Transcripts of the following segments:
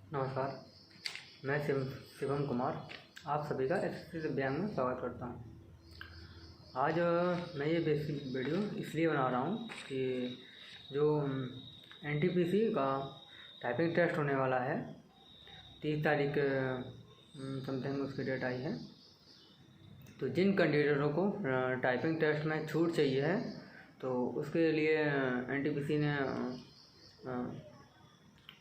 नमस्कार, मैं शिवम कुमार आप सभी का एसएससी दिव्यांग में स्वागत करता हूँ। आज मैं ये बेसिक वीडियो इसलिए बना रहा हूँ कि जो एनटीपीसी का टाइपिंग टेस्ट होने वाला है 30 तारीख समथिंग उसकी डेट आई है। तो जिन कैंडिडेटों को टाइपिंग टेस्ट में छूट चाहिए है तो उसके लिए एनटीपीसी ने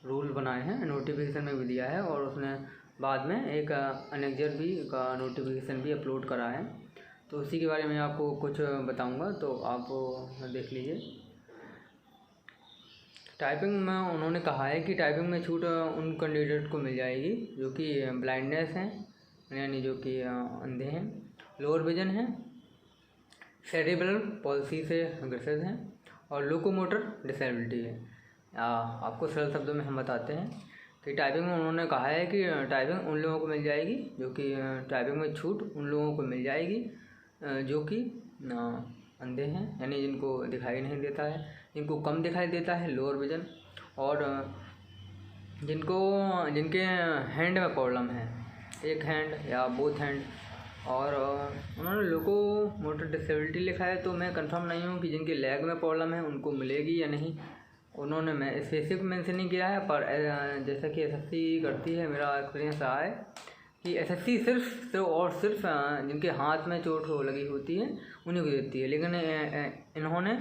रूल बनाए हैं, नोटिफिकेशन में भी दिया है और उसने बाद में एक एनेक्जर भी का नोटिफिकेशन भी अपलोड करा है। तो उसी के बारे में आपको कुछ बताऊंगा, तो आप देख लीजिए। टाइपिंग में उन्होंने कहा है कि टाइपिंग में छूट उन कैंडिडेट को मिल जाएगी जो कि ब्लाइंडनेस हैं, यानी जो कि अंधे हैं, लोअर विजन है, सेरेब्रल पॉल्सी से ग्रसित हैं और लोकोमोटर डिसेबिलिटी है। आपको सरल शब्दों में हम बताते हैं कि टाइपिंग में उन्होंने कहा है कि टाइपिंग उन लोगों को मिल जाएगी जो कि टाइपिंग में छूट उन लोगों को मिल जाएगी जो कि अंधे हैं, यानी जिनको दिखाई नहीं देता है, जिनको कम दिखाई देता है, लोअर विजन, और जिनके हैंड में प्रॉब्लम है, एक हैंड या बोथ हैंड। और उन्होंने लोको मोटर डिसेबिलिटी लिखा है, तो मैं कंफर्म नहीं हूँ कि जिनके लेग में प्रॉब्लम है उनको मिलेगी या नहीं। उन्होंने मैं स्पेसिफिक मेंशन नहीं किया है, पर जैसा कि एसएससी करती है, मेरा एक्सपीरियंस रहा है कि एसएससी सिर्फ जिनके हाथ में चोट लगी होती है उन्हीं को देती है, लेकिन इन्होंने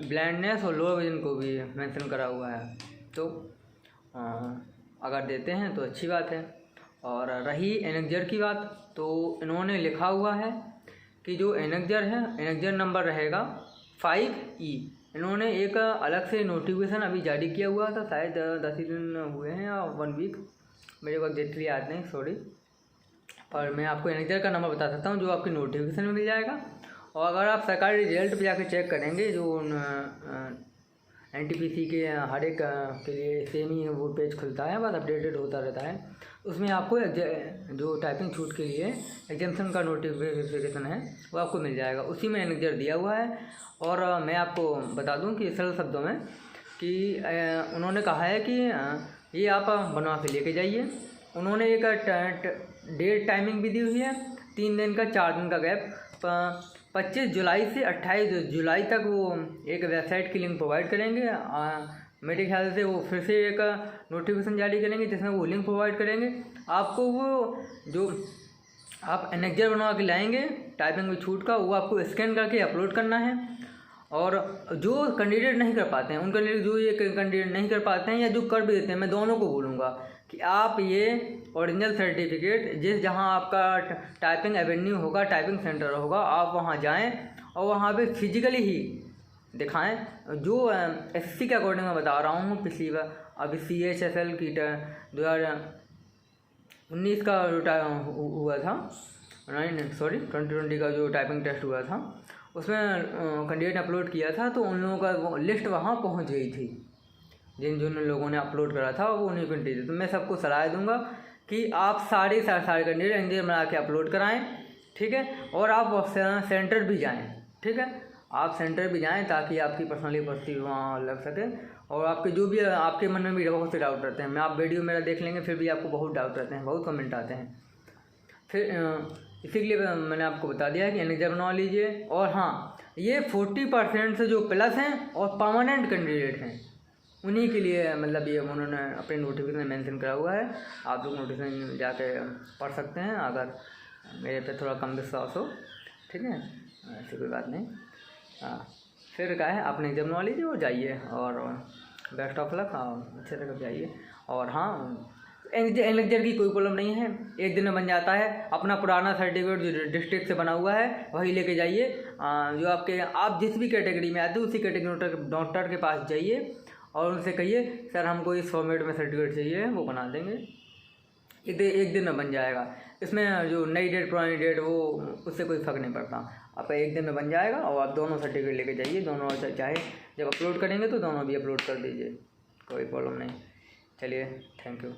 ब्लाइंडनेस और लोअर विजन को भी मेंशन करा हुआ है। तो अगर देते हैं तो अच्छी बात है। और रही एनेक्जर की बात, तो इन्होंने लिखा हुआ है कि जो एनेक्जर है, एनेक्जर नंबर रहेगा 5E। इन्होंने एक अलग से नोटिफिकेशन अभी जारी किया हुआ था, शायद 10 दिन हुए हैं या 1 वीक, मेरे को एग्जैक्टली याद नहीं, सॉरी। पर मैं आपको एनेक्जर का नंबर बता सकता हूँ जो आपकी नोटिफिकेशन में मिल जाएगा। और अगर आप सरकारी रिजल्ट पे जाकर चेक करेंगे, जो एनटीपीसी के हर एक के लिए सेम ही वो पेज खुलता है, बस अपडेटेड होता रहता है। उसमें आपको जो टाइपिंग छूट के लिए एग्जाम्शन का नोटिफिकेशन है वो आपको मिल जाएगा, उसी में एनेक्जर दिया हुआ है। और मैं आपको बता दूं कि सरल शब्दों में कि उन्होंने कहा है कि ये आप बनवा के लेके जाइए। उन्होंने एक डेट टाइमिंग भी दी हुई है, 3 दिन का, 4 दिन का गैप। 25 जुलाई से 28 जुलाई तक वो एक वेबसाइट की लिंक प्रोवाइड करेंगे। मेरे ख्याल से वो फिर से एक नोटिफिकेशन जारी करेंगे जिसमें वो लिंक प्रोवाइड करेंगे आपको। वो जो आप एनेक्जर बनवा के लाएंगे टाइपिंग में छूट का, वो आपको स्कैन करके अपलोड करना है। और जो कैंडिडेट नहीं कर पाते हैं, उन कैंडिडेट जो ये कैंडिडेट नहीं कर पाते हैं या जो कर भी देते हैं, मैं दोनों को बोलूँगा कि आप ये ओरिजिनल सर्टिफिकेट जहाँ आपका टाइपिंग एवेन्यू होगा, टाइपिंग सेंटर होगा, आप वहाँ जाएं और वहाँ पे फिजिकली ही दिखाएं। जो एसएससी के अकॉर्डिंग मैं बता रहा हूँ, पिछली बार अभी CHSL की 2019 का हुआ था, 2020 का जो टाइपिंग टेस्ट हुआ था, उसमें कैंडिडेट ने अपलोड किया था, तो उन लोगों का लिस्ट वहाँ पहुँच गई थी। जिन लोगों ने अपलोड करा था वो उन्हीं को दी थी। तो मैं सबको सलाह दूंगा कि आप सारे कैंडिडेट एनेक्जर बना के अपलोड कराएं, ठीक है। और आप सेंटर भी जाएं, ठीक है, आप सेंटर भी जाएं ताकि आपकी पर्सनली उपस्थिति वहाँ लग सके। और आपके जो भी आपके मन में भी बहुत से डाउट रहते हैं, मैं आप वीडियो मेरा देख लेंगे, फिर भी आपको बहुत डाउट रहते हैं, बहुत कमेंट आते हैं, फिर इसीलिए मैंने आपको बता दिया कि एनेक्जर बनवा लीजिए। और हाँ, ये 40% से जो प्लस हैं और परमानेंट कैंडिडेट हैं उन्हीं के लिए, मतलब ये उन्होंने अपने नोटिफिकेशन में मेंशन करा हुआ है। आप लोग नोटिफिकेशन जाके पढ़ सकते हैं अगर मेरे पे थोड़ा कम विश्वास हो, ठीक है, ऐसी कोई बात नहीं। हाँ, फिर क्या है, अपने एग्जाम बनवा लीजिए और जाइए, और बेस्ट ऑफ लक, अच्छे से जाइए। और हाँ, एनेक्जर की कोई प्रॉब्लम नहीं है, 1 दिन में बन जाता है। अपना पुराना सर्टिफिकेट जो डिस्ट्रिक्ट से बना हुआ है वही लेके जाइए। जो आप जिस भी कैटेगरी में आते हो उसी कैटेगरी डॉक्टर के पास जाइए और उनसे कहिए सर हमको इस फॉर्मेट में सर्टिफिकेट चाहिए, वो बना देंगे। 1 दिन में बन जाएगा। इसमें जो नई डेट पुरानी डेट वो उससे कोई फ़र्क नहीं पड़ता, आपका 1 दिन में बन जाएगा। और आप दोनों सर्टिफिकेट लेके जाइए, दोनों चाहे जब अपलोड करेंगे तो दोनों भी अपलोड कर दीजिए, कोई प्रॉब्लम नहीं। चलिए, थैंक यू।